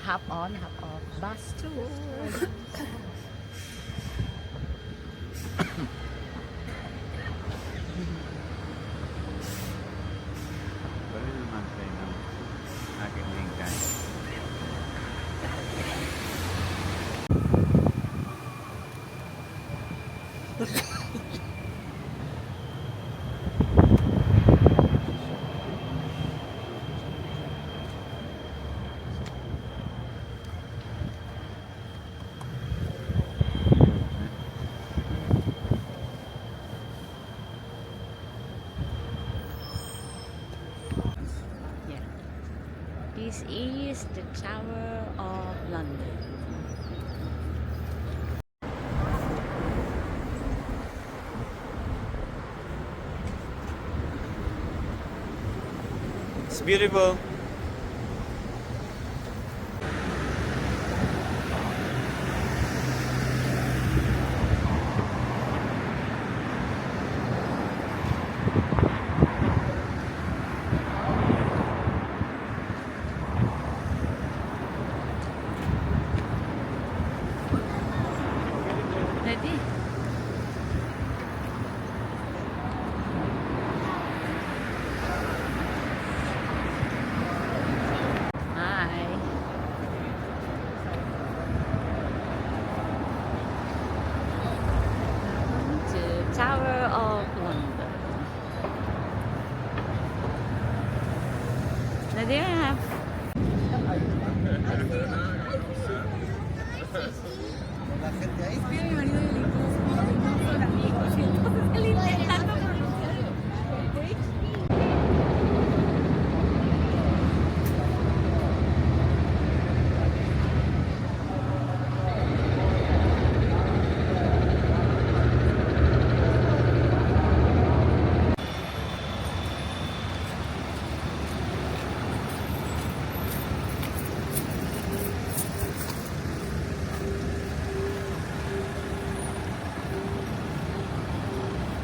Hop on, hop off. Bus tour. Wala naman tayo ng aking lingkan. This is the Tower of London. It's beautiful. Ready? Hi. Welcome to Tower of London. Nadia.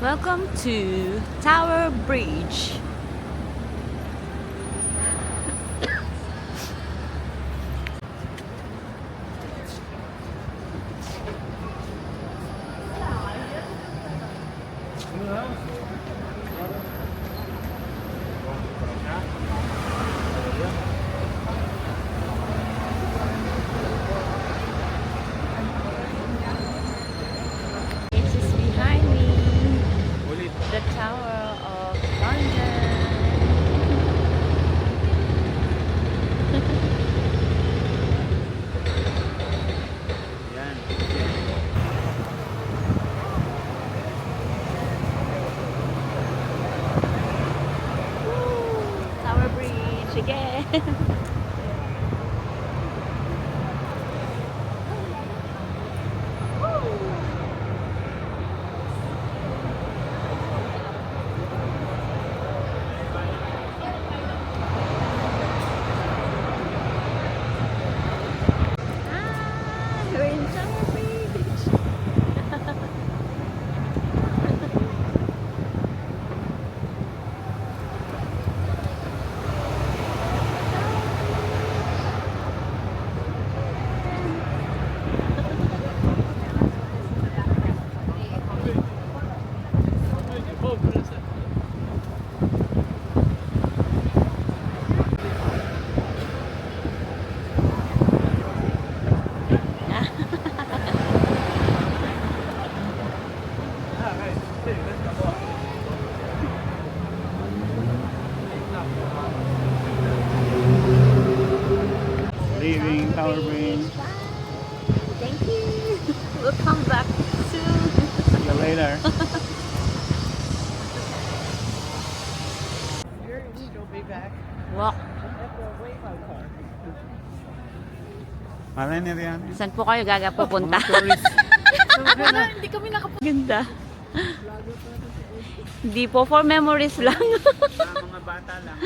Welcome to Tower Bridge. This is behind me. The Tower of London. Yan. Tower Bridge again. We're in Tower Bridge. Leaving Tower Bridge. Thank you. We'll come back soon. See you later. She'll be back. Walk. At the Waymo car. Malay niya yan. Saan po kayo pupunta? Mga tourist. Hindi kami Ganda. Hindi po, for memories lang. Mga bata lang.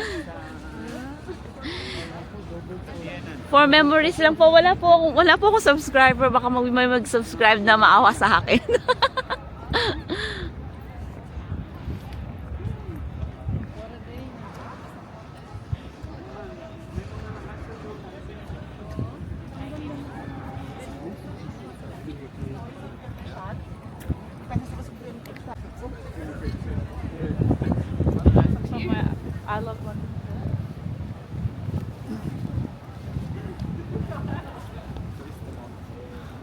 For memories lang po. Wala po akong subscriber. Baka may mag-subscribe na maawa sa akin. Tagalog one.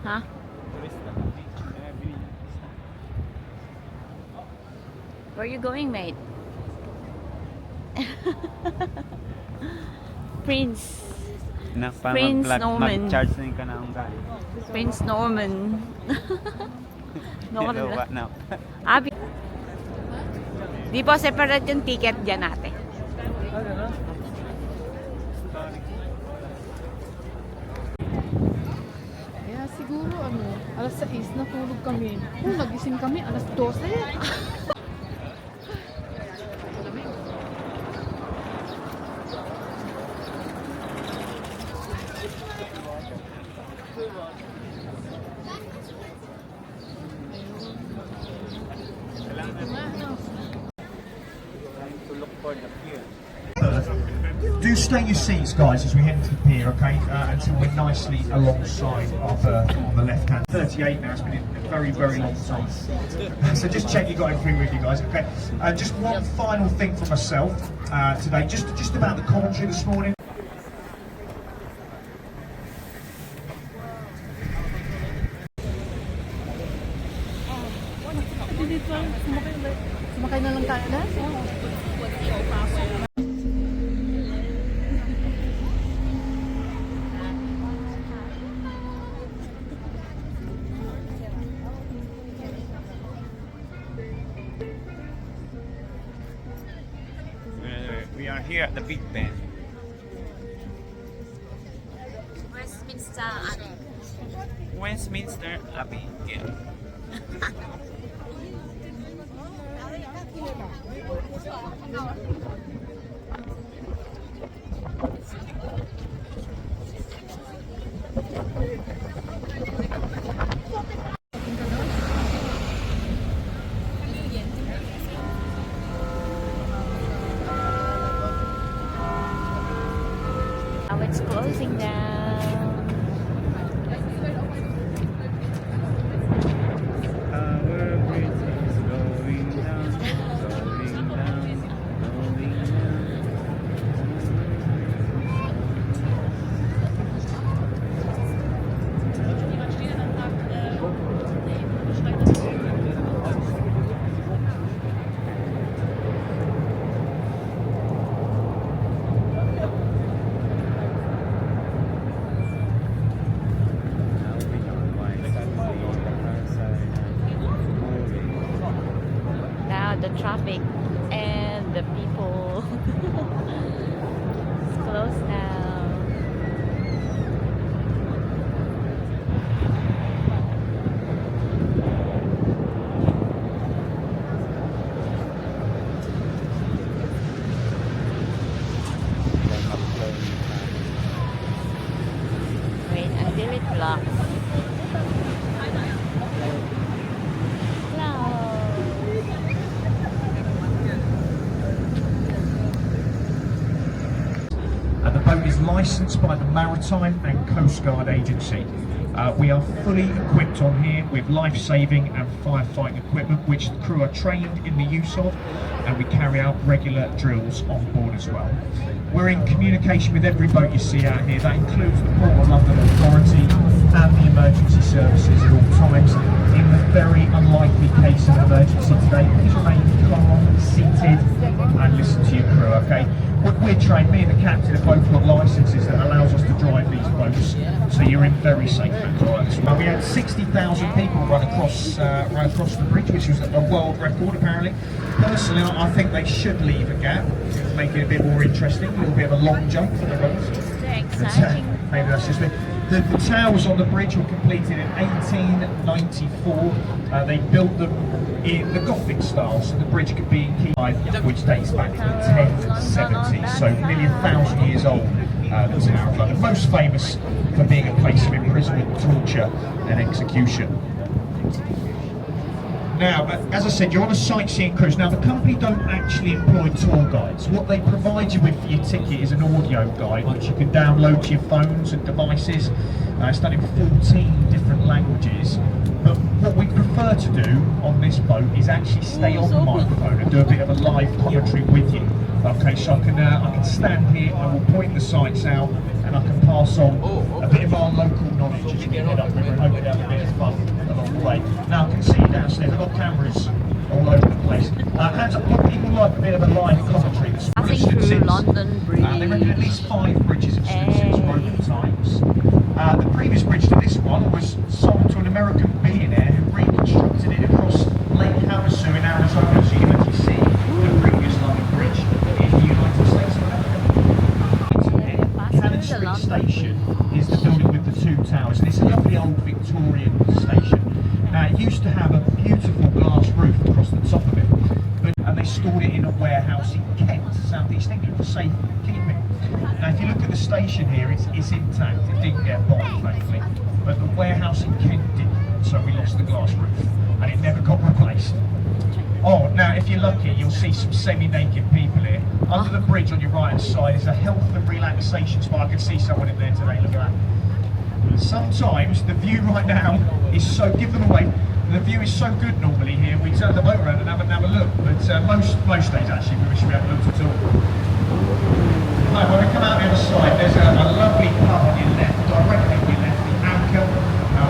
Huh? Where are you going, mate? Prince. Prince Norman. Mag-charge na yung kanang gali. Prince Norman. Hello, what now? Abi. Di po, separate yung ticket dyan natin. Kaya siguro alas 6 natulog kami. Kung nagising kami, alas 12. To look for the pier. Do stay in your seats, guys, as we head into the pier, okay? Until we're nicely alongside our berth on the left hand. 38 now, it's been a very, very long time. So just check you got everything with you guys, okay? Just one final thing for myself today, just about the commentary this morning. Sumakay na lang tayo na? We are here at the Big Ben. Westminster. Westminster Abbey. Yeah. Now it's closing down. Our bridge is going down, going down, going down. Now we know why suddenly the cars are moving. Now the traffic and the people. It's closed now. Wait until it blocks. The boat is licensed by the Maritime and Coast Guard Agency. We are fully equipped on here with life-saving and firefighting equipment, which the crew are trained in the use of, and we carry out regular drills on board as well. We're in communication with every boat you see out here. That includes the Port of London Authority and the emergency services at all times. In the very unlikely case of an emergency today, please remain calm, seated, and listen to your crew, okay? We're trained, me and the captain have both got licences that allows us to drive these boats, so you're in very safe hands. We had 60,000 people run across the bridge, which was a world record apparently. Personally, I think they should leave a gap, make it a bit more interesting, a little bit of a long jump for the runners. Exciting. Maybe that's just it. The towers on the bridge were completed in 1894. They built them in the Gothic style, so the bridge could be in key, which dates back to the 1070s, so nearly 1,000 years old. The Tower of London, most famous for being a place of imprisonment, torture, and execution. Now, as I said, you're on a sightseeing cruise. Now, the company don't actually employ tour guides. What they provide you with for your ticket is an audio guide, which you can download to your phones and devices. It's done in 14 different languages. But what we prefer to do on this boat is actually stay on the microphone and do a bit of a live commentary with you. Okay, so I can stand here, I will point the sights out, and I can pass on a bit of our local knowledge as we head up river and hopefully have a bit of fun along the way. Now I can see downstairs, I've got cameras all over the place. Hands up, people like a bit of a live commentary. Passing through London Bridge. They reckon at least 5 bridges have stood since Roman times. The previous bridge to this one was sold to an American billionaire who reconstructed it across Lake Havasu in Arizona, so you can actually see the previous London Bridge in the United States of America. Cannon Street Station is the building with the 2 towers, and it's a lovely old Victorian station. Now it used to have a beautiful glass roof across the top of it, and they stored it in a warehouse in Kent, South East England, for safekeeping. Now if you look at the station here, it's intact, it didn't get bombed thankfully, but the warehouse in Kent did, so we lost the glass roof, and it never got replaced. Oh, now if you're lucky, you'll see some semi-naked people here. Under the bridge on your right hand side is a health and relaxation spot. I can see someone in there today, look at that. Sometimes the view right now is so, give them away, the view is so good normally here, we turn the boat around and have a look, but most days actually we wish we hadn't looked at all. Right, when we come out the other side, there's a lovely pub on your left, directly on your left, the Anchor,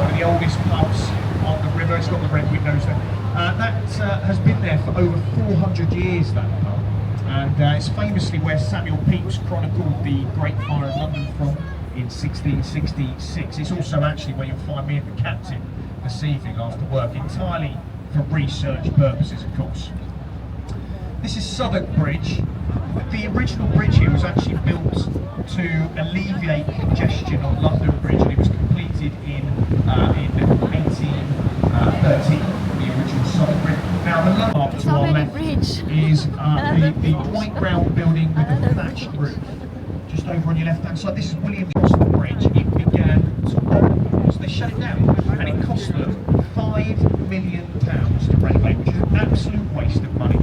one of the oldest pubs on the river. It's got the red windows there. That has been there for over 400 years, that pub, and it's famously where Samuel Pepys chronicled the Great Fire of London from in 1666. It's also actually where you'll find me and the captain this evening after work, entirely for research purposes, of course. This is Southwark Bridge. The original bridge here was actually built to alleviate congestion on London Bridge, and it was completed in 1813, the original Southwark Bridge. Now the lower part to our left is the white round building with the thatched roof. Just over on your left hand side, this is William Johnston Bridge. It began to roll, so they shut it down, and it cost them £5 million to renovate, which is an absolute waste of money.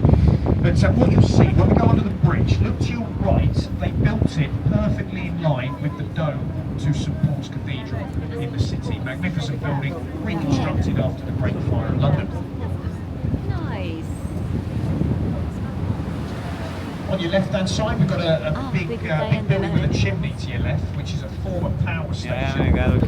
But what you'll see when we go under the bridge, look to your right, they built it perfectly in line with the dome to St Paul's Cathedral in the city. Magnificent building, reconstructed after the Great Fire of London. Nice. On your left hand side we've got a big building with a chimney to your left, which is a former power station. Although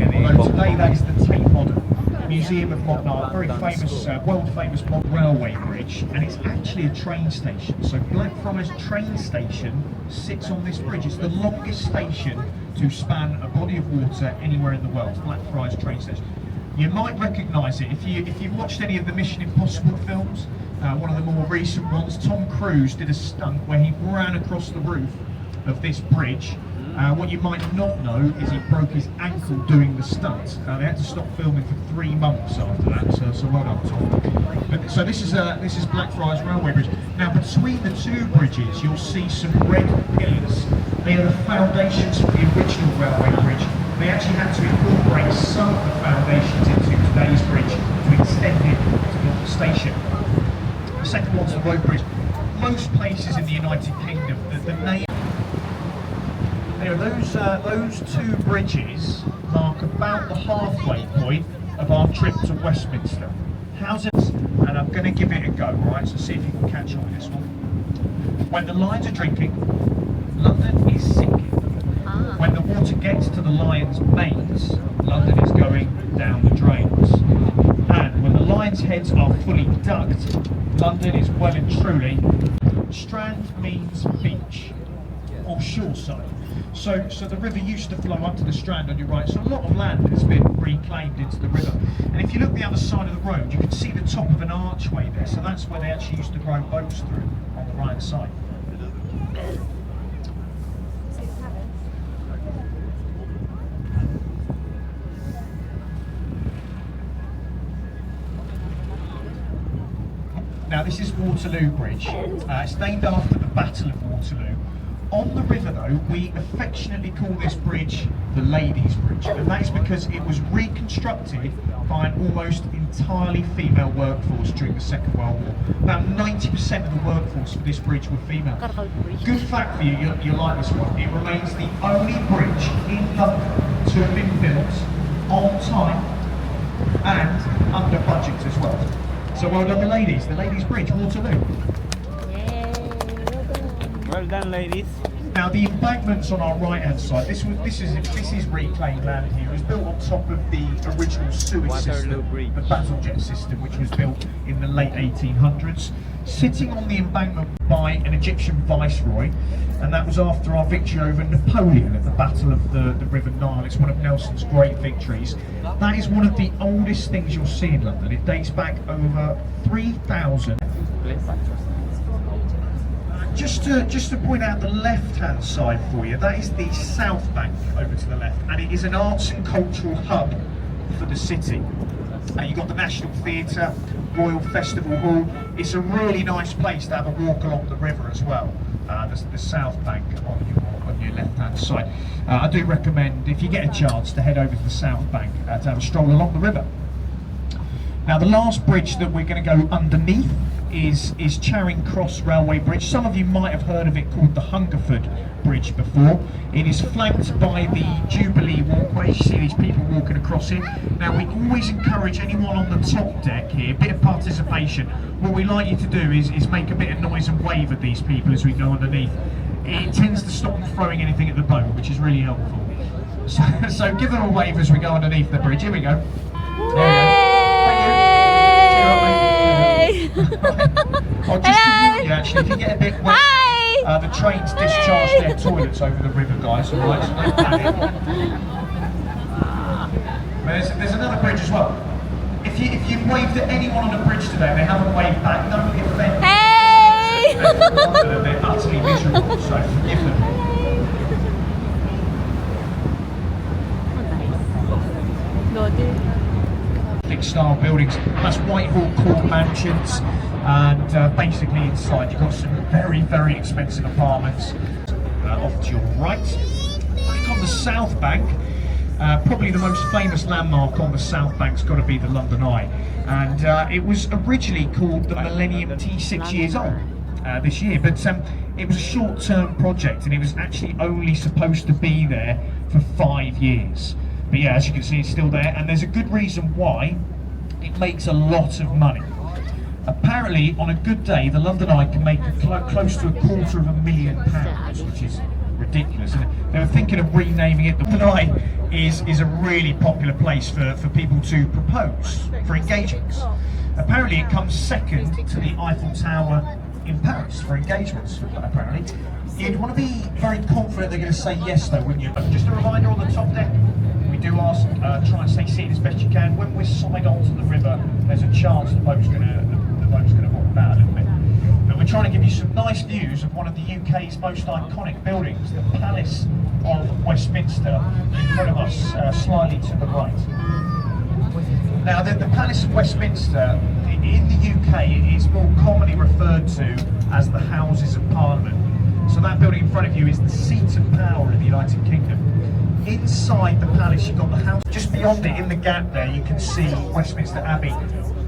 today that is the Tate Modern Museum of Modern Art, very famous, world famous modern railway bridge, and it's actually a train station. So Blackfriars train station sits on this bridge. It's the longest station to span a body of water anywhere in the world. Blackfriars train station. You might recognise it if you've watched any of the Mission Impossible films. One of the more recent ones, Tom Cruise did a stunt where he ran across the roof of this bridge. What you might not know is he broke his ankle doing the stunt. They had to stop filming for 3 months after that, so well done, Tom. But, so this is Blackfriars Railway Bridge. Now between the 2 bridges you'll see some red pillars. They are the foundations for the original railway bridge. They actually had to incorporate some of the foundations into today's bridge to extend it to the station. The second one's the road bridge. Most places in the United Kingdom, the name. Anyway, those 2 bridges mark about the halfway point of our trip to Westminster. How's it? And I'm going to give it a go, right? So see if you can catch on with this one. When the lions are drinking, London is sinking. When the water gets to the lions' mains, London is going down the drains. And when the lions' heads are fully ducked, London is well and truly. Strand means beach or shoreside. So the river used to flow up to the Strand on your right, so a lot of land has been reclaimed into the river. And if you look the other side of the road, you can see the top of an archway there, so that's where they actually used to row boats through, on the right side. Now this is Waterloo Bridge. It's named after the Battle of Waterloo. On the river though, we affectionately call this bridge the Ladies' Bridge, and that is because it was reconstructed by an almost entirely female workforce during the Second World War. About 90% of the workforce for this bridge were female. Good fact for you, you'll like this one, it remains the only bridge in London to have been built on time and under budget as well. So well done the Ladies Bridge, Waterloo. Well done, ladies. Now the embankments on our right-hand side. This is reclaimed land here. It was built on top of the original sewage Waterloo system, Bridge. the Bazalgette system, which was built in the late 1800s. Sitting on the embankment by an Egyptian viceroy, and that was after our victory over Napoleon at the Battle of the River Nile. It's one of Nelson's great victories. That is one of the oldest things you'll see in London. It dates back over 3,000. Just to point out the left-hand side for you, that is the South Bank over to the left, and it is an arts and cultural hub for the city. You've got the National Theatre, Royal Festival Hall. It's a really nice place to have a walk along the river as well. The South Bank on your left-hand side. I do recommend, if you get a chance, to head over to the South Bank to have a stroll along the river. Now the last bridge that we're going to go underneath is Charing Cross Railway Bridge. Some of you might have heard of it called the Hungerford Bridge before. It is flanked by the Jubilee walkway. You see these people walking across it. Now we always encourage anyone on the top deck here, a bit of participation. What we like you to do is make a bit of noise and wave at these people as we go underneath. It tends to stop them throwing anything at the boat, which is really helpful. So give them a wave as we go underneath the bridge. Here we go. There we go. I'll just warn you actually, if you get a bit wet, the trains discharge their toilets over the river, guys, alright, so don't panic. But there's another bridge as well. If you've waved at anyone on the bridge today and they haven't waved back, don't get offended. Hey! They're utterly miserable, so forgive them. Big style buildings. That's Whitehall Court Mansions, and basically inside you've got some very, very expensive apartments. Off to your right. Back on the South Bank, probably the most famous landmark on the South Bank's got to be the London Eye, and it was originally called the Millennium T, 6 years old this year, but it was a short-term project and it was actually only supposed to be there for 5 years. But yeah, as you can see, it's still there, and there's a good reason why. It makes a lot of money. Apparently, on a good day, the London Eye can make close to £250,000, which is ridiculous. And they were thinking of renaming it. The London Eye is a really popular place for people to propose, for engagements. Apparently, it comes second to the Eiffel Tower in Paris for engagements, apparently. You'd want to be very confident they're going to say yes, though, wouldn't you? Just a reminder on the top deck, we do ask, try and stay seated as best you can. When we're side onto the river, there's a chance the boat's going to rock about a little bit. But we're trying to give you some nice views of one of the UK's most iconic buildings, the Palace of Westminster, in front of us, slightly to the right. Now, the Palace of Westminster, in the UK, it is more commonly referred to as the Houses of Parliament. So that building in front of you is the seat of power in the United Kingdom. Inside the palace, you've got the house. Just beyond it, in the gap there, you can see Westminster Abbey.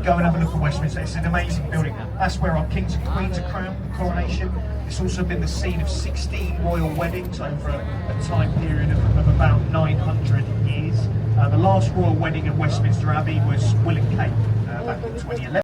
Go and have a look at Westminster. It's an amazing building. That's where our kings and queens are crowned, the coronation. It's also been the scene of 16 royal weddings over a time period of about 900 years. The last royal wedding at Westminster Abbey was Will and Kate back in 2011.